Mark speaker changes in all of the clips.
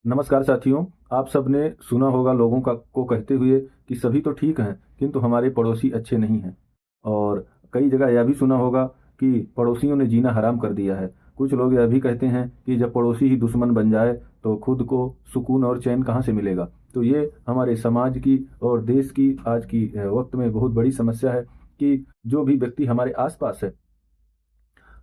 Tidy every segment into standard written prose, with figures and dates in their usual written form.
Speaker 1: नमस्कार साथियों। आप सबने सुना होगा लोगों का को कहते हुए कि सभी तो ठीक हैं किंतु हमारे पड़ोसी अच्छे नहीं हैं। और कई जगह यह भी सुना होगा कि पड़ोसियों ने जीना हराम कर दिया है। कुछ लोग यह भी कहते हैं कि जब पड़ोसी ही दुश्मन बन जाए तो खुद को सुकून और चैन कहाँ से मिलेगा। तो ये हमारे समाज की और देश की आज की वक्त में बहुत बड़ी समस्या है कि जो भी व्यक्ति हमारे आसपास है,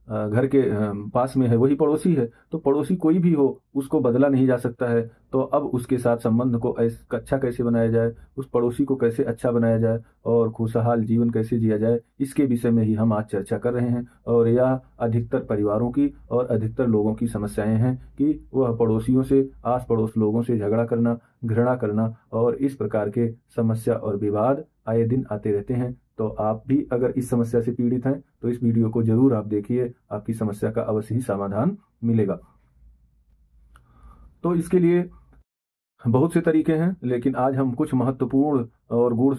Speaker 1: घर के पास में है, वही पड़ोसी है। तो पड़ोसी कोई भी हो, उसको बदला नहीं जा सकता है। तो अब उसके साथ संबंध को अच्छा कैसे बनाया जाए, उस पड़ोसी को कैसे अच्छा बनाया जाए और खुशहाल जीवन कैसे जिया जाए, इसके विषय में ही हम आज चर्चा कर रहे हैं। और यह अधिकतर परिवारों की और अधिकतर लोगों की समस्याएं हैं कि वह पड़ोसियों से, आस पड़ोस लोगों से झगड़ा करना, घृणा करना और इस प्रकार के समस्या और विवाद आए दिन आते रहते हैं। तो आप भी अगर इस समस्या से पीड़ित हैं तो इस वीडियो को जरूर आप देखिए, आपकी समस्या का अवश्य ही समाधान मिलेगा। तो इसके लिए बहुत से तरीके हैं, लेकिन आज हम कुछ महत्वपूर्ण और गूढ़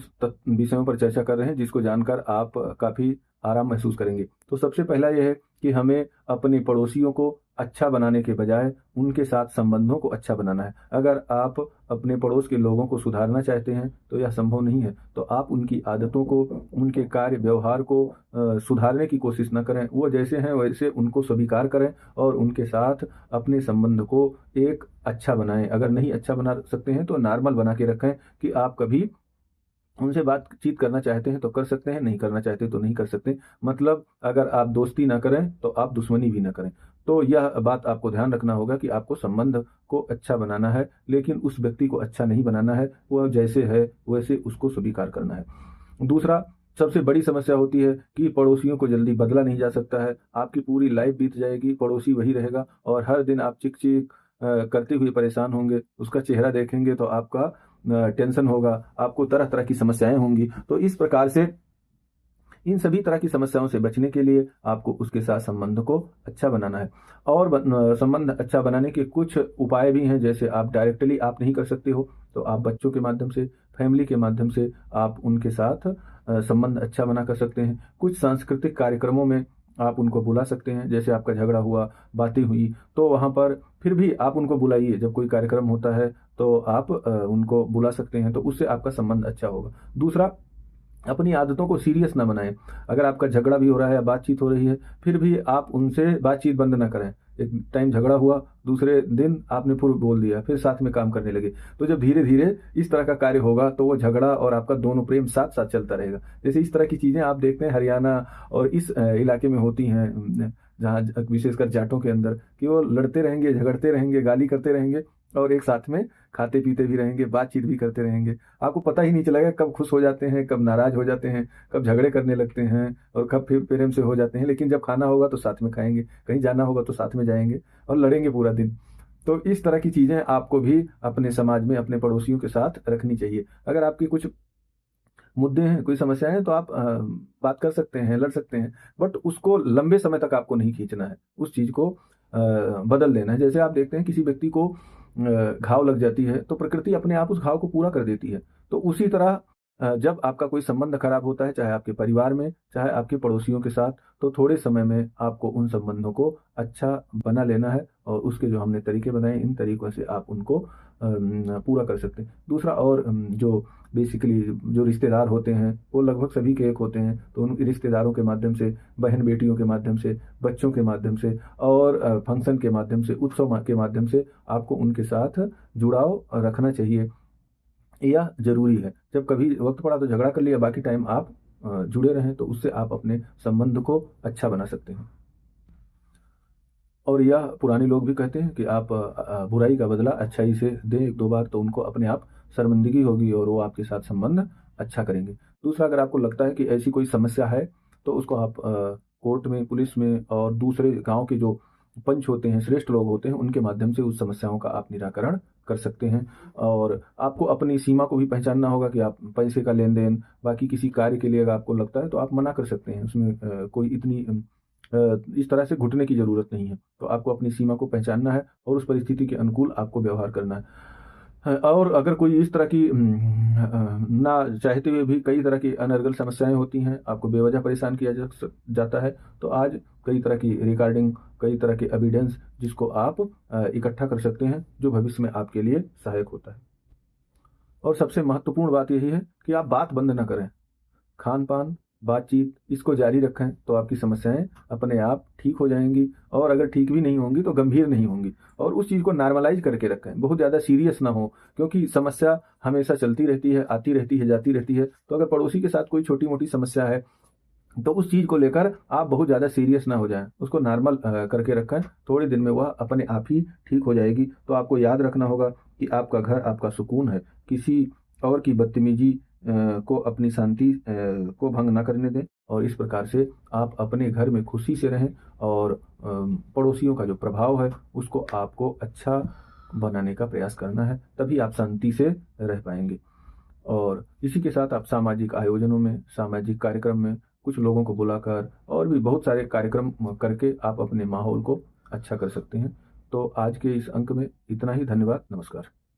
Speaker 1: विषयों पर चर्चा कर रहे हैं जिसको जानकर आप काफी आराम महसूस करेंगे। तो सबसे पहला यह है कि हमें अपने पड़ोसियों को अच्छा बनाने के बजाय उनके साथ संबंधों को अच्छा बनाना है। अगर आप अपने पड़ोस के लोगों को सुधारना चाहते हैं तो यह संभव नहीं है। तो आप उनकी आदतों को, उनके कार्य व्यवहार को सुधारने की कोशिश न करें। वो जैसे हैं वैसे उनको स्वीकार करें और उनके साथ अपने संबंध को एक अच्छा बनाएं। अगर नहीं अच्छा बना सकते हैं तो नॉर्मल बना के रखें कि आप कभी उनसे बातचीत करना चाहते हैं तो कर सकते हैं, नहीं करना चाहते तो नहीं कर सकते। मतलब अगर आप दोस्ती ना करें तो आप दुश्मनी भी ना करें। तो यह बात आपको ध्यान रखना होगा कि आपको संबंध को अच्छा बनाना है, लेकिन उस व्यक्ति को अच्छा नहीं बनाना है। वह जैसे है वैसे उसको स्वीकार करना है। दूसरा, सबसे बड़ी समस्या होती है कि पड़ोसियों को जल्दी बदला नहीं जा सकता है। आपकी पूरी लाइफ बीत जाएगी, पड़ोसी वही रहेगा और हर दिन आप चिक चिक करते हुए परेशान होंगे। उसका चेहरा देखेंगे तो आपका टेंशन होगा, आपको तरह तरह की समस्याएं होंगी। तो इस प्रकार से इन सभी तरह की समस्याओं से बचने के लिए आपको उसके साथ संबंध को अच्छा बनाना है। और संबंध अच्छा बनाने के कुछ उपाय भी हैं। जैसे आप डायरेक्टली आप नहीं कर सकते हो तो आप बच्चों के माध्यम से, फैमिली के माध्यम से आप उनके साथ संबंध अच्छा बना कर सकते हैं। कुछ सांस्कृतिक कार्यक्रमों में आप उनको बुला सकते हैं। जैसे आपका झगड़ा हुआ, बातें हुई, तो वहाँ पर फिर भी आप उनको बुलाइए। जब कोई कार्यक्रम होता है तो आप उनको बुला सकते हैं, तो उससे आपका संबंध अच्छा होगा। दूसरा, अपनी आदतों को सीरियस ना बनाएं। अगर आपका झगड़ा भी हो रहा है या बातचीत हो रही है, फिर भी आप उनसे बातचीत बंद ना करें। एक टाइम झगड़ा हुआ, दूसरे दिन आपने फिर बोल दिया, फिर साथ में काम करने लगे। तो जब धीरे धीरे इस तरह का कार्य होगा तो वो झगड़ा और आपका दोनों प्रेम साथ साथ चलता रहेगा। जैसे इस तरह की चीजें आप देखते हैं हरियाणा और इस इलाके में होती हैं, जहाँ विशेषकर जाटों के अंदर, कि वो लड़ते रहेंगे, झगड़ते रहेंगे, गाली करते रहेंगे और एक साथ में खाते पीते भी रहेंगे, बातचीत भी करते रहेंगे। आपको पता ही नहीं चलेगा कब खुश हो जाते हैं, कब नाराज हो जाते हैं, कब झगड़े करने लगते हैं और कब फिर प्रेम से हो जाते हैं। लेकिन जब खाना होगा तो साथ में खाएंगे, कहीं जाना होगा तो साथ में जाएंगे और लड़ेंगे पूरा दिन। तो इस तरह की चीजें आपको भी अपने समाज में अपने पड़ोसियों के साथ रखनी चाहिए। अगर आपकी कुछ मुद्दे हैं, कोई समस्याएं हैं, तो आप बात कर सकते हैं, लड़ सकते हैं, बट उसको लंबे समय तक आपको नहीं खींचना है। उस चीज को बदल देना है। जैसे आप देखते हैं किसी व्यक्ति को घाव लग जाती है तो प्रकृति अपने आप उस घाव को पूरा कर देती है। तो उसी तरह जब आपका कोई संबंध खराब होता है, चाहे आपके परिवार में, चाहे आपके पड़ोसियों के साथ, तो थोड़े समय में आपको उन संबंधों को अच्छा बना लेना है और उसके जो हमने तरीके बनाए, इन तरीकों से आप उनको पूरा कर सकते हैं। दूसरा, और जो बेसिकली जो रिश्तेदार होते हैं वो लगभग सभी के एक होते हैं, तो उन रिश्तेदारों के माध्यम से, बहन बेटियों के माध्यम से, बच्चों के माध्यम से और फंक्शन के माध्यम से, उत्सव के माध्यम से आपको उनके साथ जुड़ाव रखना चाहिए। यह जरूरी है। जब कभी वक्त पड़ा तो झगड़ा कर लिया, बाकी टाइम आप जुड़े रहें, तो उससे आप अपने संबंध को अच्छा बना सकते हैं। और यह पुराने लोग भी कहते हैं कि आप बुराई का बदला अच्छाई से दें एक दो बार, तो उनको अपने आप शर्मिंदगी होगी और वो आपके साथ संबंध अच्छा करेंगे। दूसरा, अगर आपको लगता है कि ऐसी कोई समस्या है तो उसको आप कोर्ट में, पुलिस में और दूसरे गांव के जो पंच होते हैं, श्रेष्ठ लोग होते हैं, उनके माध्यम से उस समस्याओं का आप निराकरण कर सकते हैं। और आपको अपनी सीमा को भी पहचानना होगा कि आप पैसे का लेन देन, बाकी किसी कार्य के लिए अगर आपको लगता है तो आप मना कर सकते हैं। उसमें कोई इतनी इस तरह से घुटने की जरूरत नहीं है। तो आपको अपनी सीमा को पहचानना है और उस परिस्थिति के अनुकूल आपको व्यवहार करना है। और अगर कोई इस तरह की ना चाहते हुए भी कई तरह की अनर्गल समस्याएं होती हैं, आपको बेवजह परेशान किया जाता है, तो आज कई तरह की रिकॉर्डिंग, कई तरह के एविडेंस जिसको आप इकट्ठा कर सकते हैं, जो भविष्य में आपके लिए सहायक होता है। और सबसे महत्वपूर्ण बात यही है कि आप बात बंद ना करें। खान-पान, बातचीत इसको जारी रखें तो आपकी समस्याएँ अपने आप ठीक हो जाएँगी, और अगर ठीक भी नहीं होंगी तो गंभीर नहीं होंगी। और उस चीज़ को नॉर्मलाइज़ करके रखें, बहुत ज़्यादा सीरियस ना हो, क्योंकि समस्या हमेशा चलती रहती है, आती रहती है, जाती रहती है। तो अगर पड़ोसी के साथ कोई छोटी-मोटी समस्या है, तो उस चीज़ को लेकर आप बहुत ज़्यादा सीरियस ना हो जाएँ, उसको नॉर्मल करके रखें, थोड़े दिन में वह अपने आप ही ठीक हो जाएगी। तो आपको याद रखना होगा कि आपका घर आपका सुकून है, किसी और की बदतमीज़ी को अपनी शांति को भंग ना करने दें, और इस प्रकार से आप अपने घर में खुशी से रहें, और पड़ोसियों का जो प्रभाव है, उसको आपको अच्छा बनाने का प्रयास करना है, तभी आप शांति से रह पाएँगे। और इसी के साथ आप सामाजिक आयोजनों में, सामाजिक कार्यक्रम में कुछ लोगों को बुलाकर और भी बहुत सारे कार्यक्रम करके आप अपने माहौल को अच्छा कर सकते हैं। तो आज के इस अंक में इतना ही। धन्यवाद। नमस्कार।